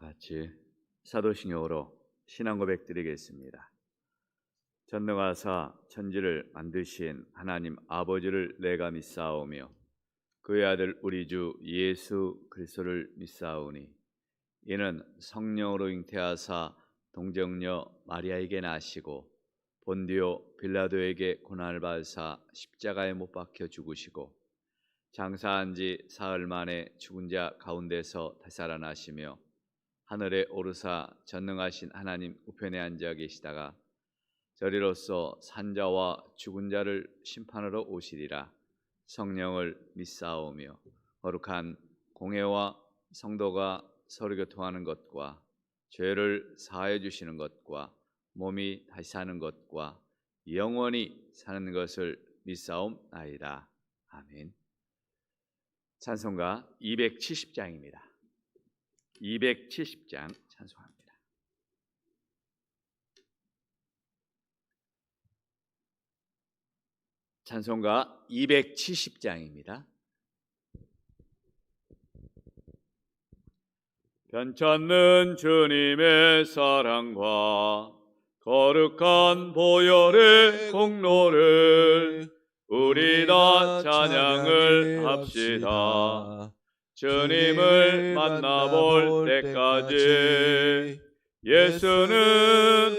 같이 사도신경으로 신앙 고백 드리겠습니다. 전능하사 천지를 만드신 하나님 아버지를 내가 믿사오며 그의 아들 우리 주 예수 그리스도를 믿사오니 이는 성령으로 잉태하사 동정녀 마리아에게 나시고 본디오 빌라도에게 고난을 받으사 십자가에 못 박혀 죽으시고 장사한 지 사흘 만에 죽은 자 가운데서 되살아나시며 하늘에 오르사 전능하신 하나님 우편에 앉아 계시다가 저리로서 산자와 죽은 자를 심판하러 오시리라. 성령을 믿사오며 거룩한 공회와 성도가 서로 교통하는 것과 죄를 사하여 주시는 것과 몸이 다시 사는 것과 영원히 사는 것을 믿사옵나이다. 아멘. 찬송가 270장입니다. 270장 찬송합니다. 찬송가 270장입니다. 변찮는 주님의 사랑과 거룩한 보혈의 공로를 우리 다 찬양을 합시다. 주님을 만나볼 때까지 예수는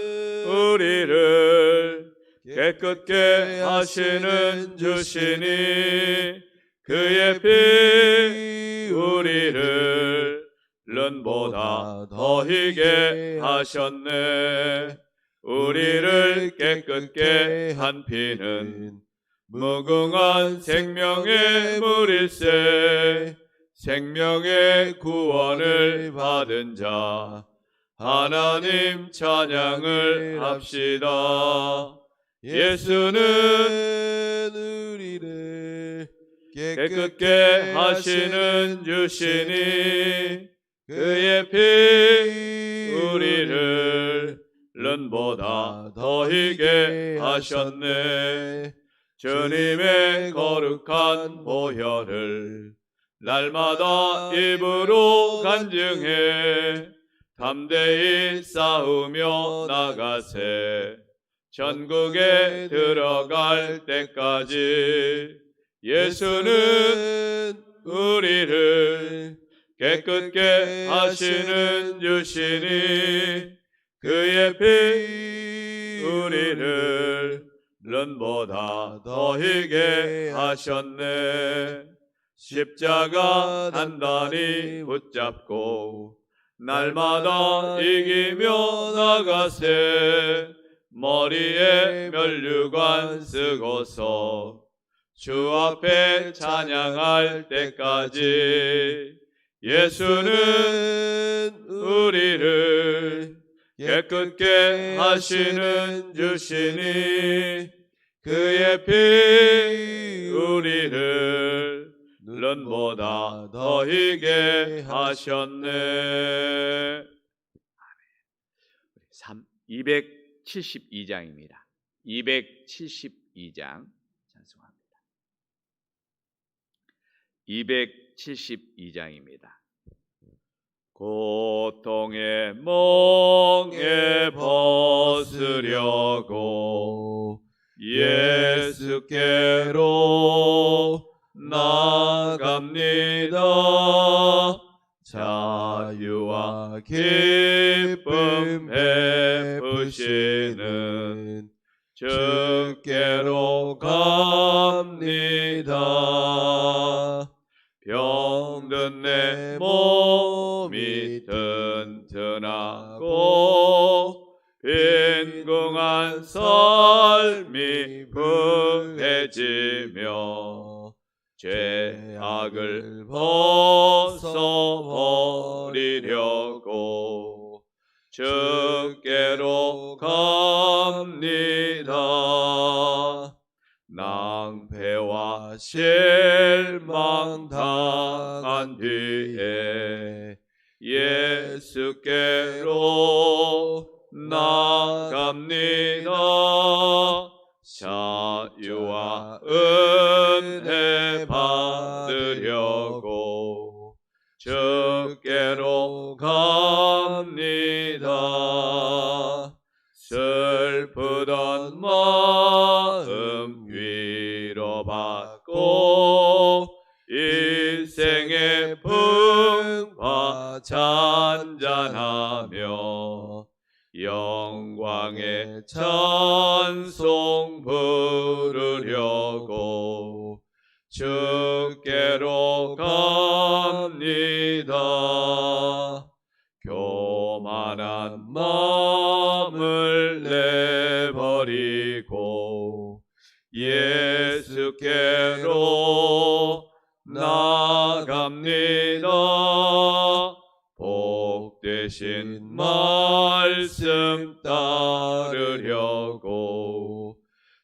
우리를 깨끗게 하시는 주시니 그의 피 우리를 른보다 더 희게 하셨네. 우리를 깨끗게 한 피는 무궁한 생명의 물일세. 생명의 구원을 받은 자 하나님 찬양을 합시다. 예수는 우리를 깨끗게 하시는 주시니 그의 피 우리를 른보다 더 희게 하셨네. 주님의 거룩한 보혈을 날마다 입으로 간증해 담대히 싸우며 나가세. 전국에 들어갈 때까지 예수는 우리를 깨끗게 하시는 주시니 그의 피 우리를 른보다 더 희게 하셨네. 십자가 단단히 붙잡고 날마다 이기며 나가세. 머리에 면류관 쓰고서 주 앞에 찬양할 때까지 예수는 우리를 깨끗게 하시는 주시니 그의 피 우리를 른보다 더 희게 하셨네. 272장입니다. 272장 찬송합니다. 272장입니다. 고통의 멍에 벗으려고 예수께로 나갑니다. 자유와 기쁨 베푸시는 주께로 갑니다. 병든 내 몸이 튼튼하고 빈궁한 삶이 부해지며 죄악을 벗어버리려고 주께로 갑니다. 낭패와 실망 당한 뒤에 예수께로 나갑니다. 자유와 은혜 받으려고 주께로 갑니다. 위로받고 일생의 풍파 잔잔하며 영광의 찬송 부르려고 주께로 갑니다. 교만한 마음을 내버리고 예수께로 나갑니다. 복되신 말씀 따르려고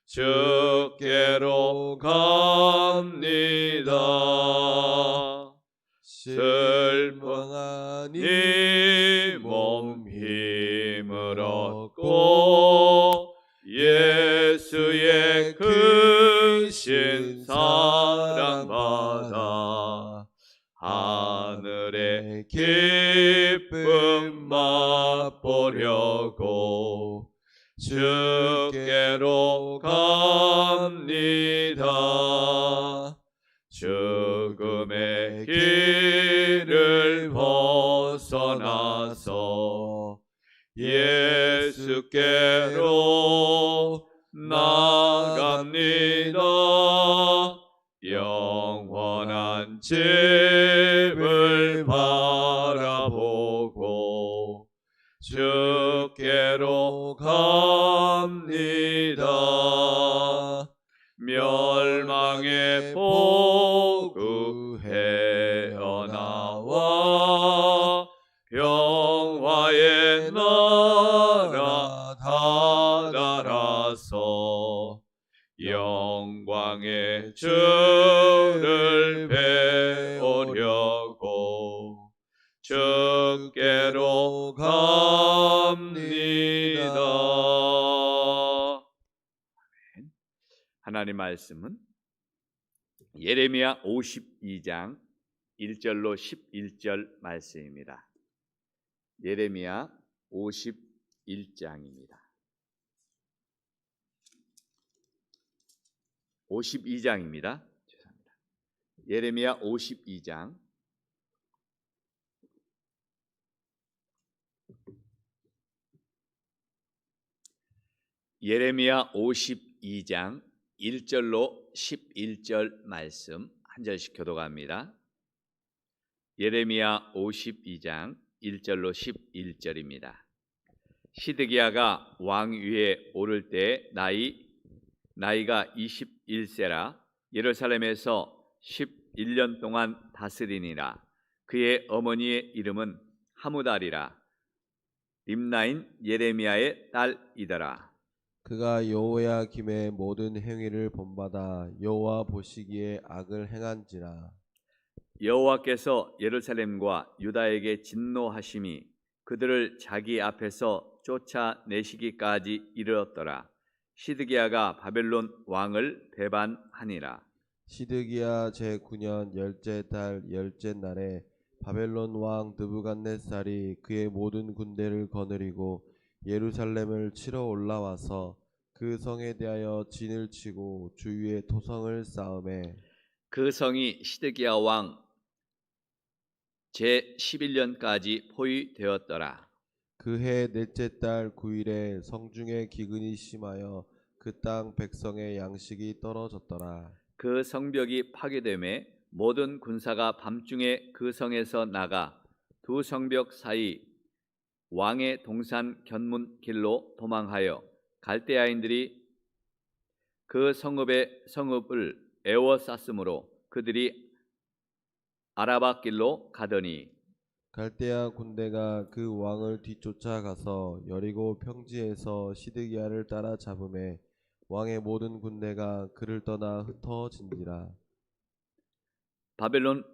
주께로 갑니다. 슬픈 이 몸 힘을 얻고 예수의 크신 사랑받아 하늘의 기쁨 맛보려고 주께로 갑니다. 죽음의 길을 벗어나서 예수께로 나갑니다. 영원한 집을 바라보고 주께로 갑니다. 멸망의 복구 헤어나와 평화의 나라 다다라서 영광의 주를 배우려고 주께로 갑니다. 하나님 말씀은 예레미야 52장 1절로 11절 말씀입니다. 예레미야 51장입니다. 52장입니다. 죄송합니다. 예레미야 52장 예레미야 52장 1절로 11절 말씀 한 절씩 교독합니다. 예레미야 52장 1절로 11절입니다. 시드기야가 왕위에 오를 때 나이가 21세라 예루살렘에서 11년 동안 다스리니라. 그의 어머니의 이름은 하무달이라 림나인 예레미야의 딸이더라. 그가 여호야김의 모든 행위를 본받아 여호와 보시기에 악을 행한지라. 여호와께서 예루살렘과 유다에게 진노하심이 그들을 자기 앞에서 쫓아내시기까지 이르렀더라. 시드기야가 바벨론 왕을 배반하니라. 시드기야 제9년 열째 달 열째 날에 바벨론 왕 느부갓네살이 그의 모든 군대를 거느리고 예루살렘을 치러 올라와서 그 성에 대하여 진을 치고 주위에 토성을 쌓음에 그 성이 시드기야 왕 제11년까지 포위되었더라. 그 해 넷째 달 9일에 성중에 기근이 심하여 그 땅 백성의 양식이 떨어졌더라. 그 성벽이 파괴되매 모든 군사가 밤중에 그 성에서 나가 두 성벽 사이 왕의 동산 견문 길로 도망하여 갈대아인들이 그 성읍을 에워쌌으므로 그들이 아라바 길로 가더니 갈대아 군대가 그 왕을 뒤쫓아가서 여리고 평지에서 시드기야를 따라 잡음에 왕의 모든 군대가 그를 떠나 흩어진지라. 바벨론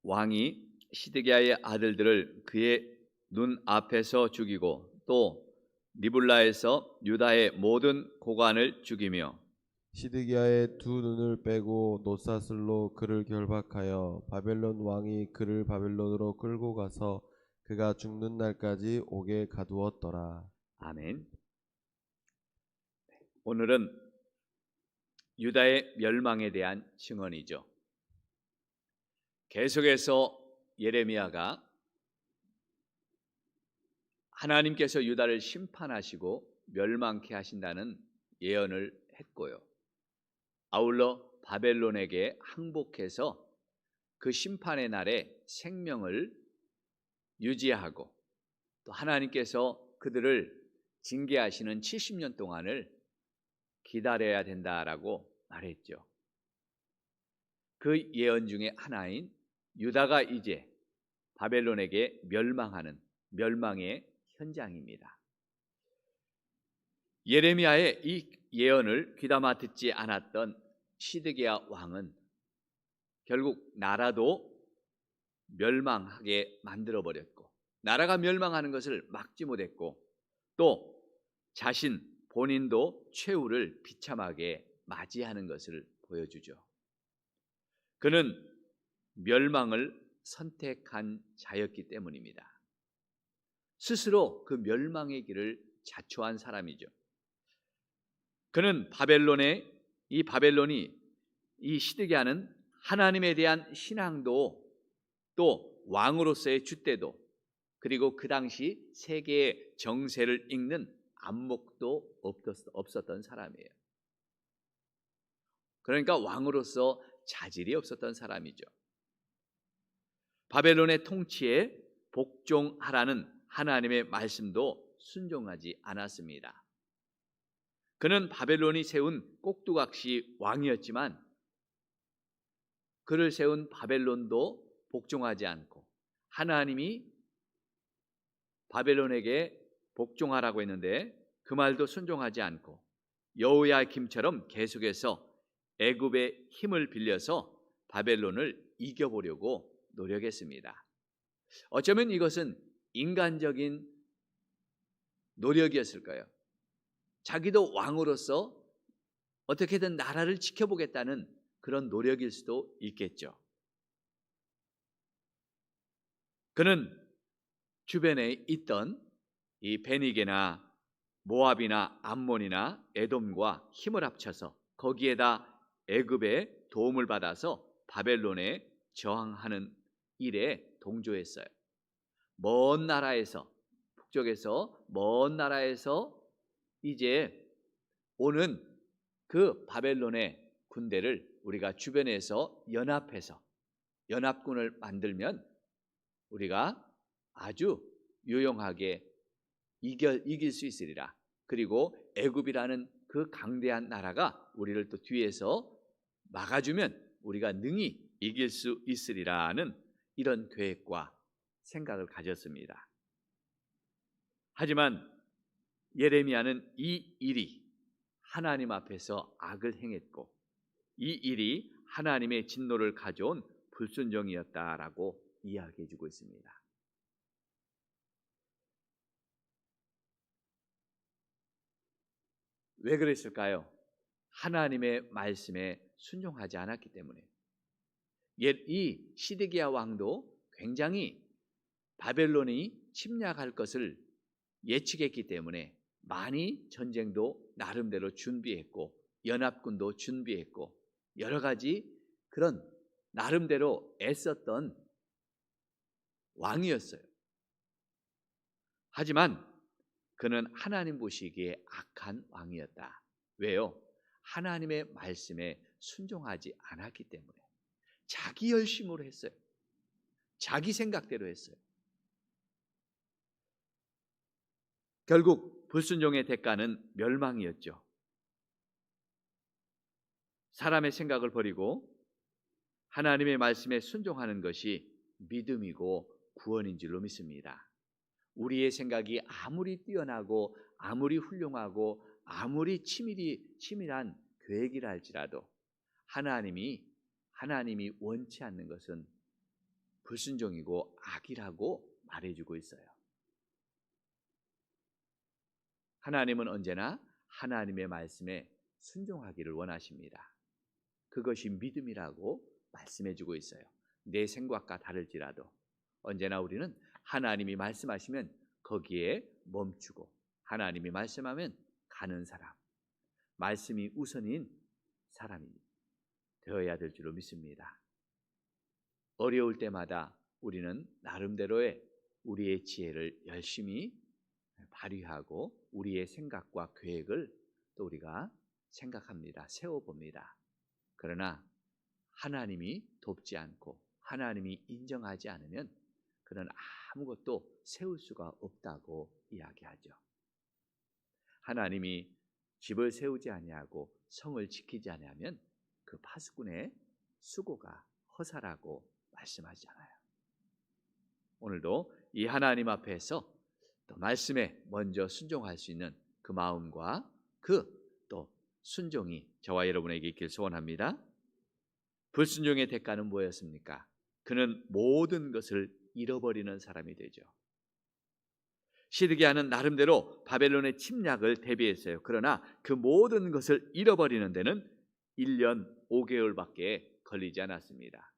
왕이 시드기야의 아들들을 그의 눈 앞에서 죽이고 또 리블라에서 유다의 모든 고관을 죽이며 시드기야의 두 눈을 빼고 노사슬로 그를 결박하여 바벨론 왕이 그를 바벨론으로 끌고 가서 그가 죽는 날까지 옥에 가두었더라. 아멘. 오늘은 유다의 멸망에 대한 증언이죠. 계속해서 예레미야가 하나님께서 유다를 심판하시고 멸망케 하신다는 예언을 했고요. 아울러 바벨론에게 항복해서 그 심판의 날에 생명을 유지하고 또 하나님께서 그들을 징계하시는 70년 동안을 기다려야 된다라고 말했죠. 그 예언 중에 하나인 유다가 이제 바벨론에게 멸망하는 멸망의 현장입니다. 예레미야의 이 예언을 귀담아 듣지 않았던 시드기야 왕은 결국 나라도 멸망하게 만들어버렸고, 나라가 멸망하는 것을 막지 못했고, 또 자신 본인도 최후를 비참하게 맞이하는 것을 보여주죠. 그는 멸망을 선택한 자였기 때문입니다. 스스로 그 멸망의 길을 자초한 사람이죠. 그는 바벨론이 이 시드기야는 하나님에 대한 신앙도 또 왕으로서의 줏대도 그리고 그 당시 세계의 정세를 읽는 안목도 없었던 사람이에요. 그러니까 왕으로서 자질이 없었던 사람이죠. 바벨론의 통치에 복종하라는 하나님의 말씀도 순종하지 않았습니다. 그는 바벨론이 세운 꼭두각시 왕이었지만 그를 세운 바벨론도 복종하지 않고, 하나님이 바벨론에게 복종하라고 했는데 그 말도 순종하지 않고 여호야김처럼 계속해서 애굽의 힘을 빌려서 바벨론을 이겨보려고 노력했습니다. 어쩌면 이것은 인간적인 노력이었을까요? 자기도 왕으로서 어떻게든 나라를 지켜보겠다는 그런 노력일 수도 있겠죠. 그는 주변에 있던 이 베니게나 모압이나 암몬이나 에돔과 힘을 합쳐서 거기에다 애굽의 도움을 받아서 바벨론에 저항하는 일에 동조했어요. 먼 나라에서, 북쪽에서 먼 나라에서 이제 오는 그 바벨론의 군대를 우리가 주변에서 연합해서 연합군을 만들면 우리가 아주 유용하게 이길 수 있으리라. 그리고 애굽이라는 그 강대한 나라가 우리를 또 뒤에서 막아주면 우리가 능히 이길 수 있으리라는 이런 계획과 생각을 가졌습니다. 하지만 예레미야는 이 일이 하나님 앞에서 악을 행했고 이 일이 하나님의 진노를 가져온 불순종이었다라고 이야기해 주고 있습니다. 왜 그랬을까요? 하나님의 말씀에 순종하지 않았기 때문에. 이 시드기야 왕도 굉장히 바벨론이 침략할 것을 예측했기 때문에 많이 전쟁도 나름대로 준비했고 연합군도 준비했고 여러 가지 그런 나름대로 애썼던 왕이었어요. 하지만 그는 하나님 보시기에 악한 왕이었다. 왜요? 하나님의 말씀에 순종하지 않았기 때문에. 자기 열심으로 했어요. 자기 생각대로 했어요. 결국 불순종의 대가는 멸망이었죠. 사람의 생각을 버리고 하나님의 말씀에 순종하는 것이 믿음이고 구원인 줄로 믿습니다. 우리의 생각이 아무리 뛰어나고 아무리 훌륭하고 아무리 치밀한 계획이라 할지라도 하나님이 원치 않는 것은 불순종이고 악이라고 말해주고 있어요. 하나님은 언제나 하나님의 말씀에 순종하기를 원하십니다. 그것이 믿음이라고 말씀해주고 있어요. 내 생각과 다를지라도 언제나 우리는 하나님이 말씀하시면 거기에 멈추고 하나님이 말씀하면 가는 사람, 말씀이 우선인 사람이 되어야 될 줄로 믿습니다. 어려울 때마다 우리는 나름대로의 우리의 지혜를 열심히 발휘하고 우리의 생각과 계획을 또 우리가 생각합니다. 세워봅니다. 그러나 하나님이 돕지 않고 하나님이 인정하지 않으면 그는 아무것도 세울 수가 없다고 이야기하죠. 하나님이 집을 세우지 아니하고 성을 지키지 아니하면 그 파수꾼의 수고가 허사라고 말씀하잖아요. 오늘도 이 하나님 앞에서 또 말씀에 먼저 순종할 수 있는 그 마음과 그 또 순종이 저와 여러분에게 있길 소원합니다. 불순종의 대가는 뭐였습니까? 그는 모든 것을 잃어버리는 사람이 되죠. 시드기야는 나름대로 바벨론의 침략을 대비했어요. 그러나 그 모든 것을 잃어버리는 데는 1년 5개월밖에 걸리지 않았습니다.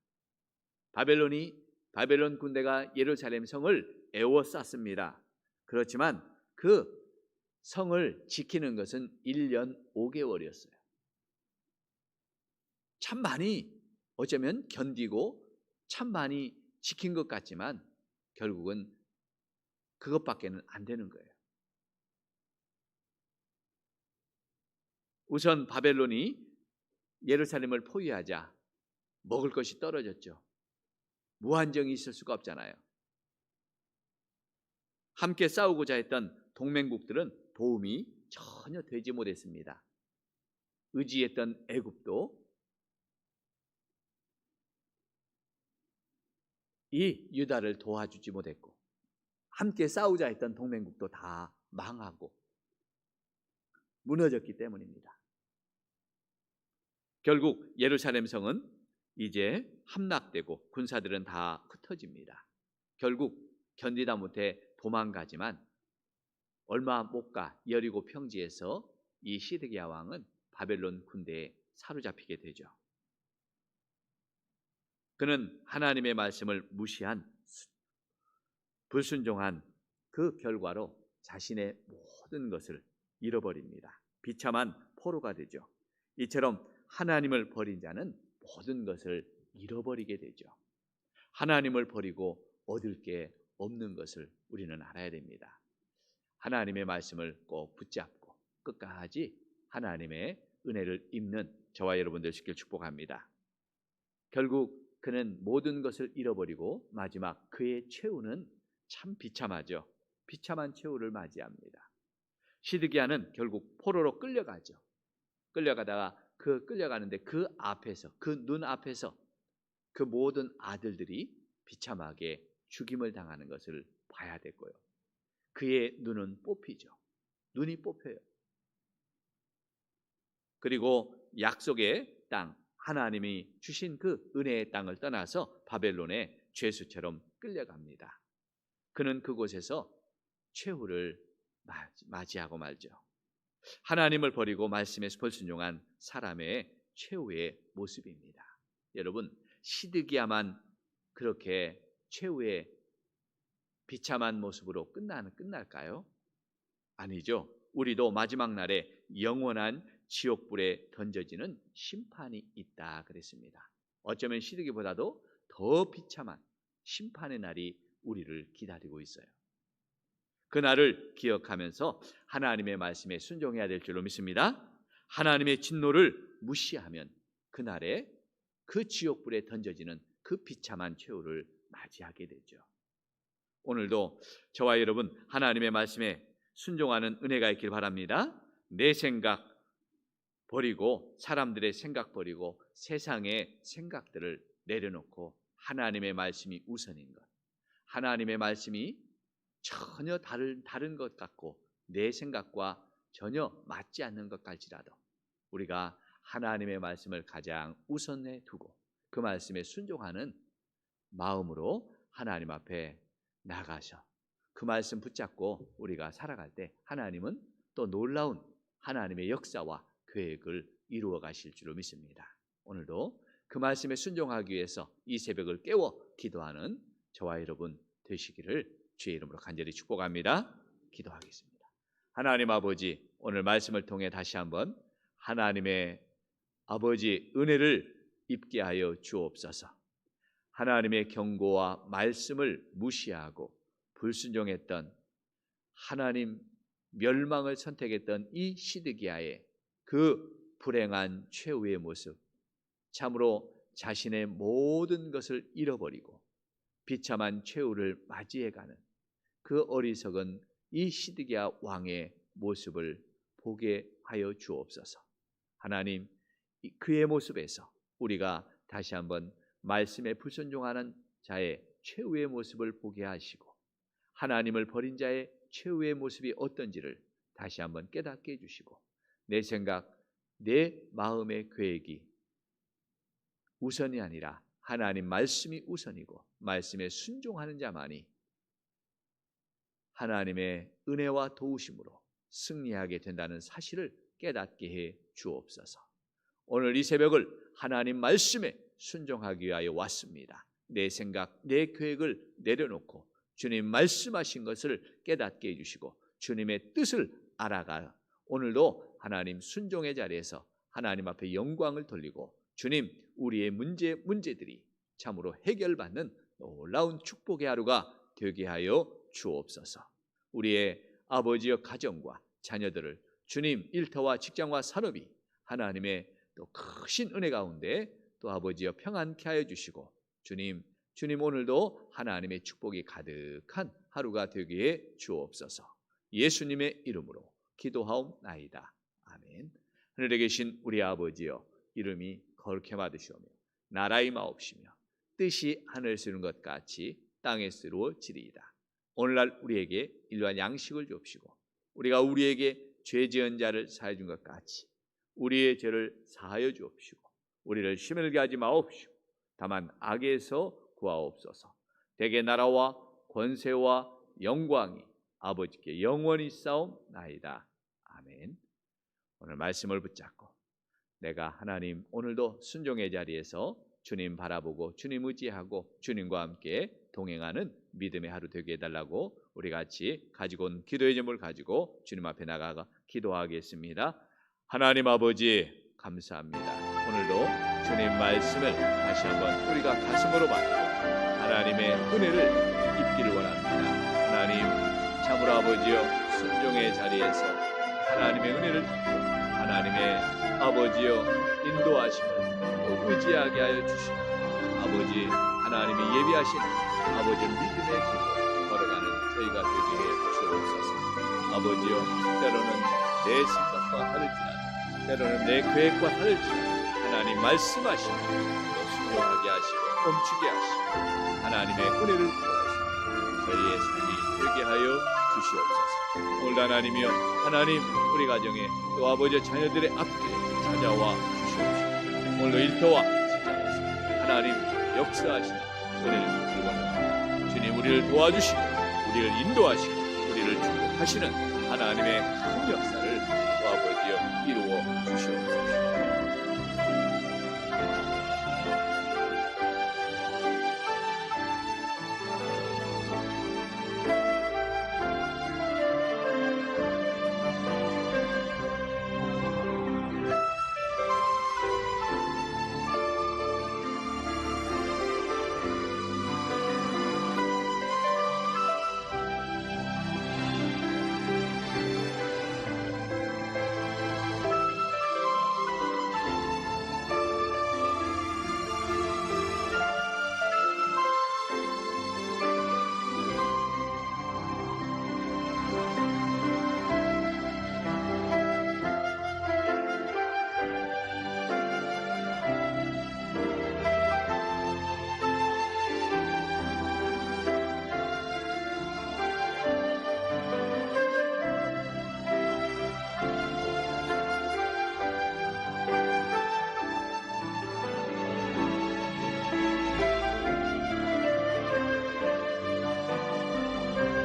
바벨론 군대가 예루살렘 성을 에워쌌습니다. 그렇지만 그 성을 지키는 것은 1년 5개월이었어요. 참 많이 어쩌면 견디고 참 많이 지킨 것 같지만 결국은 그것밖에는 안 되는 거예요. 우선 바벨론이 예루살렘을 포위하자 먹을 것이 떨어졌죠. 무한정이 있을 수가 없잖아요. 함께 싸우고자 했던 동맹국들은 도움이 전혀 되지 못했습니다. 의지했던 애굽도 이 유다를 도와주지 못했고 함께 싸우자 했던 동맹국도 다 망하고 무너졌기 때문입니다. 결국 예루살렘 성은 이제 함락되고 군사들은 다 흩어집니다. 결국 견디다 못해 도망가지만 얼마 못 가 여리고 평지에서 이 시드기야 왕은 바벨론 군대에 사로잡히게 되죠. 그는 하나님의 말씀을 무시한 불순종한 그 결과로 자신의 모든 것을 잃어버립니다. 비참한 포로가 되죠. 이처럼 하나님을 버린 자는 모든 것을 잃어버리게 되죠. 하나님을 버리고 얻을 게 없는 것을 우리는 알아야 됩니다. 하나님의 말씀을 꼭 붙잡고 끝까지 하나님의 은혜를 입는 저와 여러분들 되시길 축복합니다. 결국 그는 모든 것을 잃어버리고 마지막 그의 최후는 참 비참하죠. 비참한 최후를 맞이합니다. 시드기야는 결국 포로로 끌려가죠. 끌려가다가 끌려가는데 그 앞에서 그 눈앞에서 그 모든 아들들이 비참하게 죽임을 당하는 것을 봐야 되고요. 그의 눈은 뽑히죠. 눈이 뽑혀요. 그리고 약속의 땅 하나님이 주신 그 은혜의 땅을 떠나서 바벨론의 죄수처럼 끌려갑니다. 그는 그곳에서 최후를 맞이하고 말죠. 하나님을 버리고 말씀에 불순종한 사람의 최후의 모습입니다. 여러분, 시드기야만 그렇게 최후의 비참한 모습으로 끝날까요? 아니죠. 우리도 마지막 날에 영원한 지옥불에 던져지는 심판이 있다 그랬습니다. 어쩌면 시드기보다도 더 비참한 심판의 날이 우리를 기다리고 있어요. 그 날을 기억하면서 하나님의 말씀에 순종해야 될 줄로 믿습니다. 하나님의 진노를 무시하면 그날에 그 지옥불에 던져지는 그 비참한 최후를 맞이하게 되죠. 오늘도 저와 여러분 하나님의 말씀에 순종하는 은혜가 있길 바랍니다. 내 생각 버리고 사람들의 생각 버리고 세상의 생각들을 내려놓고 하나님의 말씀이 우선인 것. 하나님의 말씀이 전혀 다른 것 같고 내 생각과 전혀 맞지 않는 것 같지라도 우리가 하나님의 말씀을 가장 우선에 두고 그 말씀에 순종하는 마음으로 하나님 앞에 나가서 그 말씀 붙잡고 우리가 살아갈 때 하나님은 또 놀라운 하나님의 역사와 계획을 이루어 가실 줄로 믿습니다. 오늘도 그 말씀에 순종하기 위해서 이 새벽을 깨워 기도하는 저와 여러분 되시기를 주의 이름으로 간절히 축복합니다. 기도하겠습니다. 하나님 아버지, 오늘 말씀을 통해 다시 한번 하나님의 아버지 은혜를 입게 하여 주옵소서. 하나님의 경고와 말씀을 무시하고 불순종했던, 하나님 멸망을 선택했던 이 시드기야의 그 불행한 최후의 모습, 참으로 자신의 모든 것을 잃어버리고 비참한 최후를 맞이해가는 그 어리석은 이 시드기야 왕의 모습을 보게 하여 주옵소서. 하나님, 그의 모습에서 우리가 다시 한번 말씀에 불순종하는 자의 최후의 모습을 보게 하시고, 하나님을 버린 자의 최후의 모습이 어떤지를 다시 한번 깨닫게 해주시고, 내 생각, 내 마음의 계획이 우선이 아니라 하나님 말씀이 우선이고 말씀에 순종하는 자만이 하나님의 은혜와 도우심으로 승리하게 된다는 사실을 깨닫게 해 주옵소서. 오늘 이 새벽을 하나님 말씀에 순종하기 위하여 왔습니다. 내 생각, 내 계획을 내려놓고 주님 말씀하신 것을 깨닫게 해주시고 주님의 뜻을 알아가 오늘도 하나님 순종의 자리에서 하나님 앞에 영광을 돌리고, 주님, 우리의 문제들이 참으로 해결받는 놀라운 축복의 하루가 되게 하여 주옵소서. 우리의 아버지의 가정과 자녀들을 주님 일터와 직장과 산업이 하나님의 또 크신 은혜 가운데 또 아버지여 평안케 하여 주시고, 주님 오늘도 하나님의 축복이 가득한 하루가 되게 해 주옵소서. 예수님의 이름으로 기도하옵나이다. 아멘. 하늘에 계신 우리 아버지여, 이름이 거룩해 받으시오며 나라의 마옵시며 뜻이 하늘에서 이룬 것 같이 땅에서 이루어지리이다. 오늘날 우리에게 일용할 양식을 주옵시고, 우리가 우리에게 죄 지은 자를 사하여 준 것 같이 우리의 죄를 사하여 주옵시고, 우리를 시험에 하지 마옵시고 다만 악에서 구하옵소서. 대개 나라와 권세와 영광이 아버지께 영원히 싸움나이다. 아멘. 오늘 말씀을 붙잡고 내가 하나님 오늘도 순종의 자리에서 주님 바라보고 주님 의지하고 주님과 함께 동행하는 믿음의 하루 되게 해달라고 우리 같이 가지고 온 기도의 제목을 가지고 주님 앞에 나가가 기도하겠습니다. 하나님 아버지 감사합니다. 오늘도 주님 말씀을 다시 한번 우리가 가슴으로 받고 하나님의 은혜를 입기를 원합니다. 하나님 참으로 아버지여, 순종의 자리에서 하나님의 은혜를 받고 하나님의 아버지여 인도하심을 또 의지하게 하여 주시고, 아버지 하나님이 예비하신 아버지 믿음의 길로 걸어가는 저희가 되게 해 주옵소서. 아버지여, 때로는 내 생각과 다를지라도 때로는 내 계획과 다를지라도 하나님 말씀하시고 또 순종하게 하시고 멈추게 하시고 하나님의 은혜를 부어서 저희의 삶이 되게 하여 주시옵소서. 오늘도 하나님이여, 하나님 우리 가정에 또 아버지 자녀들의 앞길에 찾아와 주시옵소서. 오늘도 일터와 직장에서 하나님 역사하시는 은혜를 구원합니다. 주님 우리를 도와주시고 우리를 인도하시고 우리를 축복하시는 하나님의 큰 역사를 또 아버지여 이루어 주시옵소서.